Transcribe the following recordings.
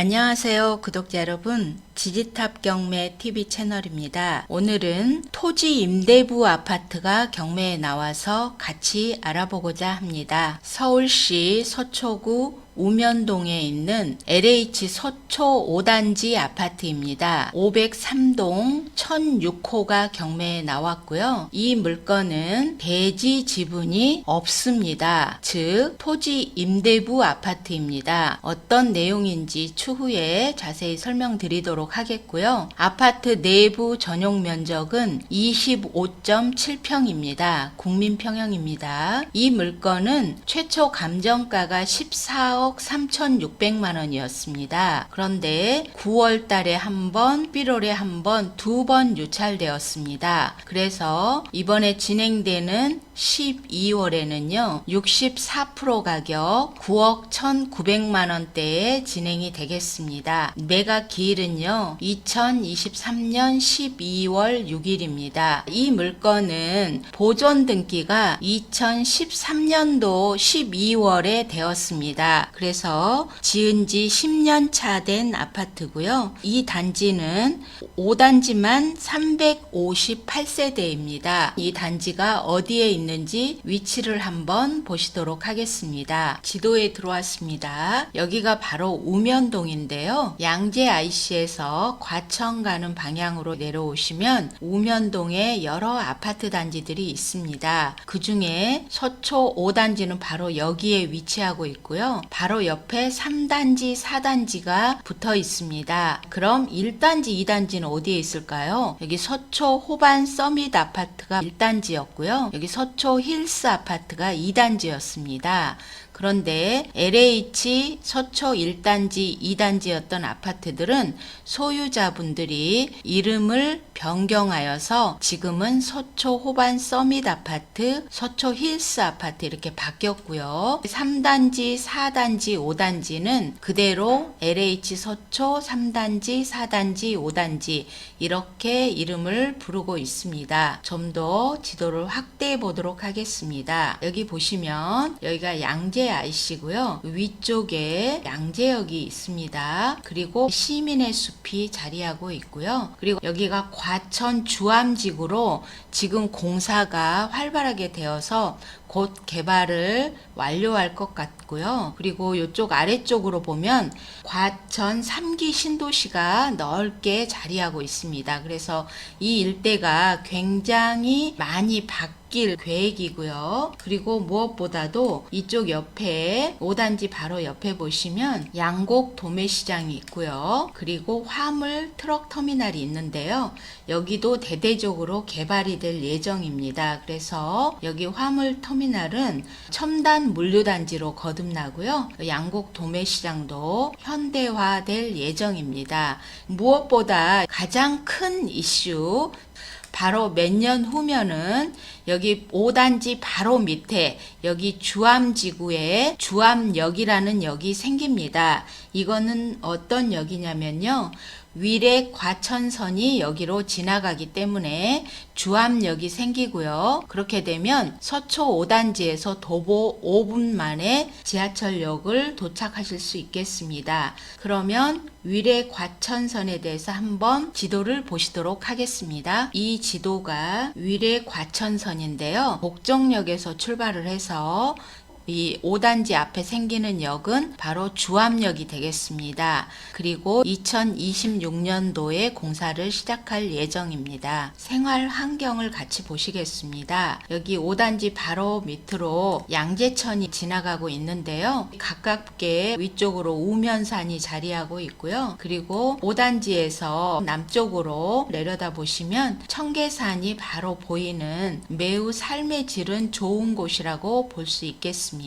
안녕하세요, 구독자 여러분. 지지탑 경매 TV 채널입니다. 오늘은 토지 임대부 아파트가 경매에 나와서 같이 알아보고자 합니다. 서울시 서초구 우면동에 있는 LH 서초 5단지 아파트입니다. 503동 1006호가 경매에 나왔고요. 이 물건은 대지 지분이 없습니다. 즉 토지 임대부 아파트입니다. 어떤 내용인지 추후에 자세히 설명드리도록 하겠고요. 아파트 내부 전용 면적은 25.7평입니다. 국민평형입니다. 이 물건은 최초 감정가가 14억 3,600만 원이었습니다. 그런데 9월 달에 한 번, 11월에 한 번, 두 번 유찰되었습니다. 그래서 이번에 진행되는 12월에는요, 64% 가격 9억 1,900만 원대에 진행이 되겠습니다. 매각 기일은요, 2023년 12월 6일입니다. 이 물건은 보존 등기가 2013년도 12월에 되었습니다. 그래서 지은 지 10년 차 된 아파트고요. 이 단지는 5단지만 358세대입니다. 이 단지가 어디에 있는지 위치를 한번 보시도록 하겠습니다. 지도에 들어왔습니다. 여기가 바로 우면동인데요. 양재 IC에서 과천 가는 방향으로 내려오시면 우면동에 여러 아파트 단지들이 있습니다. 그 중에 서초 5단지는 바로 여기에 위치하고 있고요. 바로 옆에 3단지, 4단지가 붙어 있습니다. 그럼 1단지, 2단지는 어디에 있을까요? 여기 서초 호반 서밋 아파트가 1단지였고요. 여기 서초 힐스 아파트가 2단지였습니다. 그런데 LH 서초 1단지, 2단지였던 아파트들은 소유자분들이 이름을 변경하여서 지금은 서초 호반 서밋 아파트, 서초 힐스 아파트 이렇게 바뀌었고요. 3단지, 4단지, 5단지는 그대로 LH 서초 3단지, 4단지, 5단지 이렇게 이름을 부르고 있습니다. 좀 더 지도를 확대해 보도록 하겠습니다. 여기 보시면 여기가 양재 IC고요. 위쪽에 양재역이 있습니다. 그리고 시민의 숲이 자리하고 있고요. 그리고 여기가 과천 주암지구로 지금 공사가 활발하게 되어서 곧 개발을 완료할 것 같고요. 그리고 이쪽 아래쪽으로 보면 과천 3기 신도시가 넓게 자리하고 있습니다. 그래서 이 일대가 굉장히 많이 바뀔 계획이고요. 그리고 무엇보다도 이쪽 옆에 5단지 바로 옆에 보시면 양곡 도매시장이 있고요. 그리고 화물 트럭 터미널이 있는데요. 여기도 대대적으로 개발이 될 예정입니다. 그래서 여기 화물 터미널은 첨단 물류단지로 거듭나고요. 양곡 도매시장도 현대화될 예정입니다. 무엇보다 가장 큰 이슈 바로 몇 년 후면은 여기 5단지 바로 밑에 여기 주암지구에 주암역이라는 역이 생깁니다. 이거는 어떤 역이냐면요. 위례 과천선이 여기로 지나가기 때문에 주암역이 생기고요. 그렇게 되면 서초 5단지에서 도보 5분 만에 지하철역을 도착하실 수 있겠습니다. 그러면 위례 과천선에 대해서 한번 지도를 보시도록 하겠습니다. 이 지도가 위례 과천선인데요. 목정역에서 출발을 해서 이 5단지 앞에 생기는 역은 바로 주암역이 되겠습니다. 그리고 2026년도에 공사를 시작할 예정입니다. 생활 환경을 같이 보시겠습니다. 여기 5단지 바로 밑으로 양재천이 지나가고 있는데요. 가깝게 위쪽으로 우면산이 자리하고 있고요. 그리고 5단지에서 남쪽으로 내려다 보시면 청계산이 바로 보이는 매우 삶의 질은 좋은 곳이라고 볼 수 있겠습니다.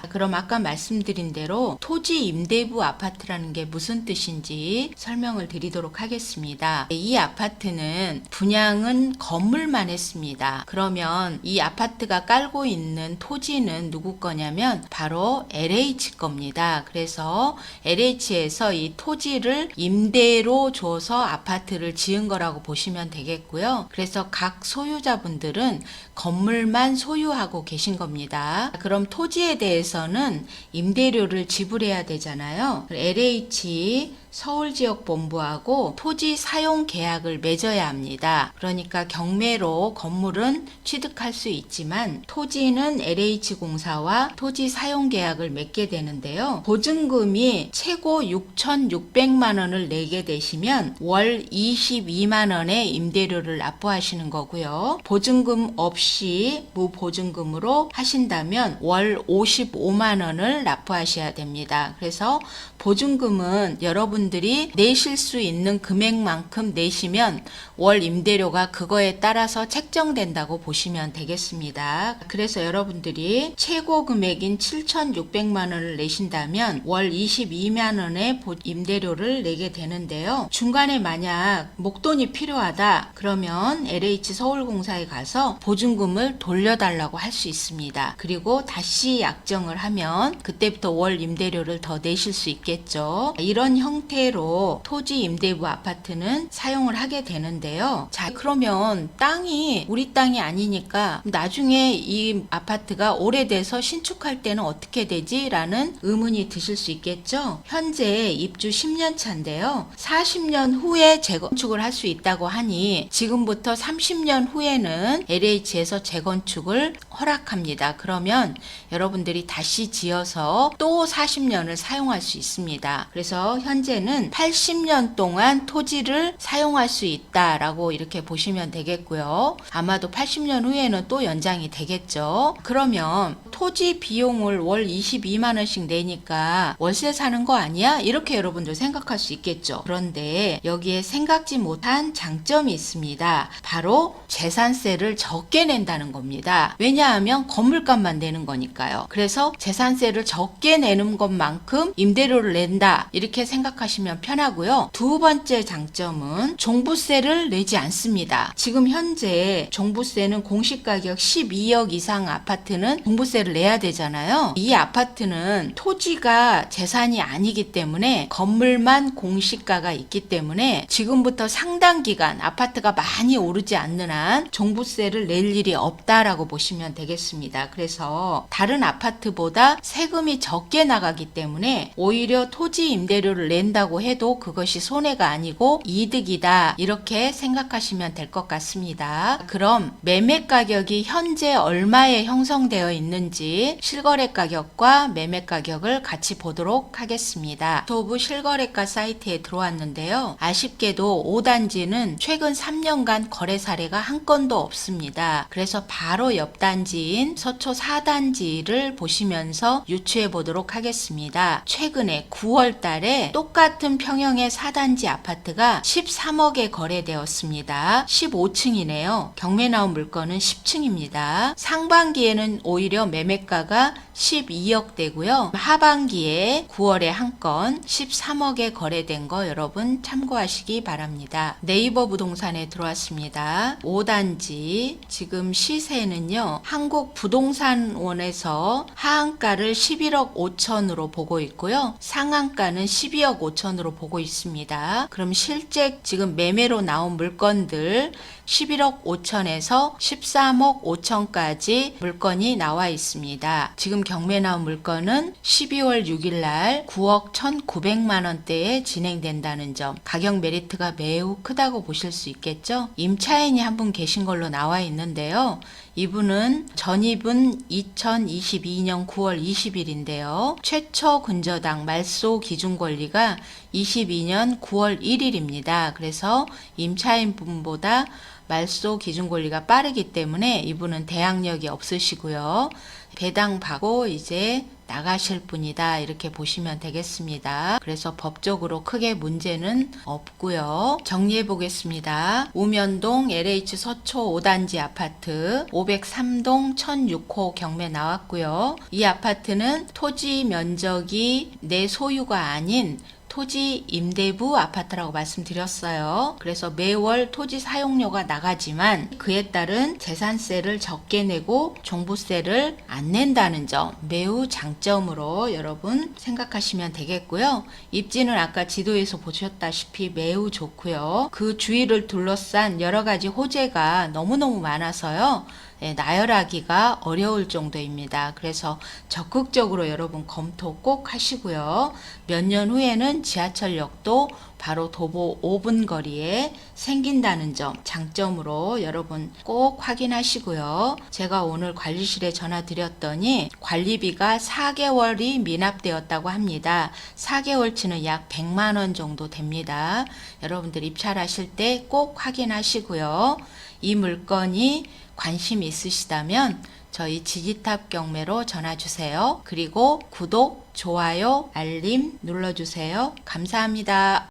그럼 아까 말씀드린 대로 토지 임대부 아파트라는 게 무슨 뜻인지 설명을 드리도록 하겠습니다. 이 아파트는 분양은 건물만 했습니다. 그러면 이 아파트가 깔고 있는 토지는 누구 거냐면 바로 LH 겁니다. 그래서 LH에서 이 토지를 임대로 줘서 아파트를 지은 거라고 보시면 되겠고요. 그래서 각 소유자분들은 건물만 소유하고 계신 겁니다. 그럼 토지에 대해서는 임대료를 지불해야 되잖아요. LH 서울지역본부하고 토지 사용 계약을 맺어야 합니다. 그러니까 경매로 건물은 취득할 수 있지만 토지는 LH공사와 토지 사용 계약을 맺게 되는데요. 보증금이 최고 6,600만 원을 내게 되시면 월 22만 원의 임대료를 납부하시는 거고요. 보증금 없이 무보증금으로 하신다면 월 55만 원을 납부하셔야 됩니다. 그래서 보증금은 여러분들이 내실 수 있는 금액만큼 내시면 월 임대료가 그거에 따라서 책정된다고 보시면 되겠습니다. 그래서 여러분들이 최고 금액인 7,600만 원을 내신다면 월 22만 원의 임대료를 내게 되는데요. 중간에 만약 목돈이 필요하다 그러면 LH 서울공사에 가서 보증금을 돌려달라고 할 수 있습니다. 그리고 다시 약정을 하면 그때부터 월 임대료를 더 내실 수 있겠죠. 이런 형태로 토지 임대부 아파트는 사용을 하게 되는데요. 자, 그러면 땅이 우리 땅이 아니니까 나중에 이 아파트가 오래돼서 신축할 때는 어떻게 되지? 라는 의문이 드실 수 있겠죠. 현재 입주 10년 차인데요. 40년 후에 재건축을 할 수 있다고 하니 지금부터 30년 후에는 LH에서 재건축을 허락합니다. 그러면 여러분들이 다시 지어서 또 40년을 사용할 수 있습니다. 그래서 현재는 80년 동안 토지를 사용할 수 있다라고 이렇게 보시면 되겠고요. 아마도 80년 후에는 또 연장이 되겠죠. 그러면 토지 비용을 월 22만 원씩 내니까 월세 사는 거 아니야? 이렇게 여러분들 생각할 수 있겠죠. 그런데 여기에 생각지 못한 장점이 있습니다. 바로 재산세를 적게 낸다는 겁니다. 왜냐하면 건물값만 내는 거니까요. 그래서 재산세를 적게 내는 것만큼 임대료를 낸다 이렇게 생각하시면 편하고요. 두 번째 장점은 종부세를 내지 않습니다. 지금 현재 종부세는 공시가격 12억 이상 아파트는 종부세를 내야 되잖아요. 이 아파트는 토지가 재산이 아니기 때문에 건물만 공시가가 있기 때문에 지금부터 상당 기간 아파트가 많이 오르지 않는 한 종부세를 낼 일이 없다라고 보시면 되겠습니다. 그래서 다른 아파트보다 세금이 적게 나가기 때문에 오히려 토지 임대료를 낸다고 해도 그것이 손해가 아니고 이득이다 이렇게 생각하시면 될 것 같습니다. 그럼 매매 가격이 현재 얼마에 형성되어 있는지 실거래 가격과 매매 가격을 같이 보도록 하겠습니다. 도부 실거래가 사이트에 들어왔는데요. 아쉽게도 5단지는 최근 3년간 거래 사례가 한 건도 없습니다. 그래서 바로 옆 단지인 서초 4단지를 보시면서 유추해 보도록 하겠습니다. 최근에 9월 달에 똑같은 평형의 4단지 아파트가 13억에 거래되었습니다. 15층이네요. 경매 나온 물건은 10층입니다. 상반기에는 오히려 매매가가 12억대고요. 하반기에 9월에 한 건 13억에 거래된 거 여러분 참고하시기 바랍니다. 네이버 부동산에 들어왔습니다. 5단지 지금 시세는요. 한국부동산원에서 하한가를 11억 5천으로 보고 있고요. 상한가는 12억 5천으로 보고 있습니다. 그럼 실제 지금 매매로 나온 물건들 11억 5천에서 13억 5천까지 물건이 나와 있습니다. 지금 경매 나온 물건은 12월 6일 날 9억 1,900만 원대에 진행된다는 점, 가격 메리트가 매우 크다고 보실 수 있겠죠. 임차인이 한 분 계신 걸로 나와 있는데요. 이분은 전입은 2022년 9월 20일인데요. 최초 근저당 말소 기준 권리가 22년 9월 1일입니다. 그래서 임차인 분보다 말소 기준 권리가 빠르기 때문에 이분은 대항력이 없으시고요. 배당 받고 이제 나가실 분이다 이렇게 보시면 되겠습니다. 그래서 법적으로 크게 문제는 없고요. 정리해 보겠습니다. 우면동 LH 서초 5단지 아파트 503동 1006호 경매 나왔고요. 이 아파트는 토지 면적이 내 소유가 아닌 토지 임대부 아파트라고 말씀드렸어요. 그래서 매월 토지 사용료가 나가지만 그에 따른 재산세를 적게 내고 종부세를 안 낸다는 점 매우 장점으로 여러분 생각하시면 되겠고요. 입지는 아까 지도에서 보셨다시피 매우 좋고요. 그 주위를 둘러싼 여러 가지 호재가 너무너무 많아서요. 나열하기가 어려울 정도입니다. 그래서 적극적으로 여러분 검토 꼭 하시고요. 몇 년 후에는 지하철역도 바로 도보 5분 거리에 생긴다는 점 장점으로 여러분 꼭 확인하시고요. 제가 오늘 관리실에 전화 드렸더니 관리비가 4개월이 미납되었다고 합니다. 4개월치는 약 100만 원 정도 됩니다. 여러분들 입찰하실 때 꼭 확인하시고요. 이 물건이 관심 있으시다면 저희 지지탑 경매로 전화 주세요. 그리고 구독, 좋아요, 알림 눌러주세요. 감사합니다.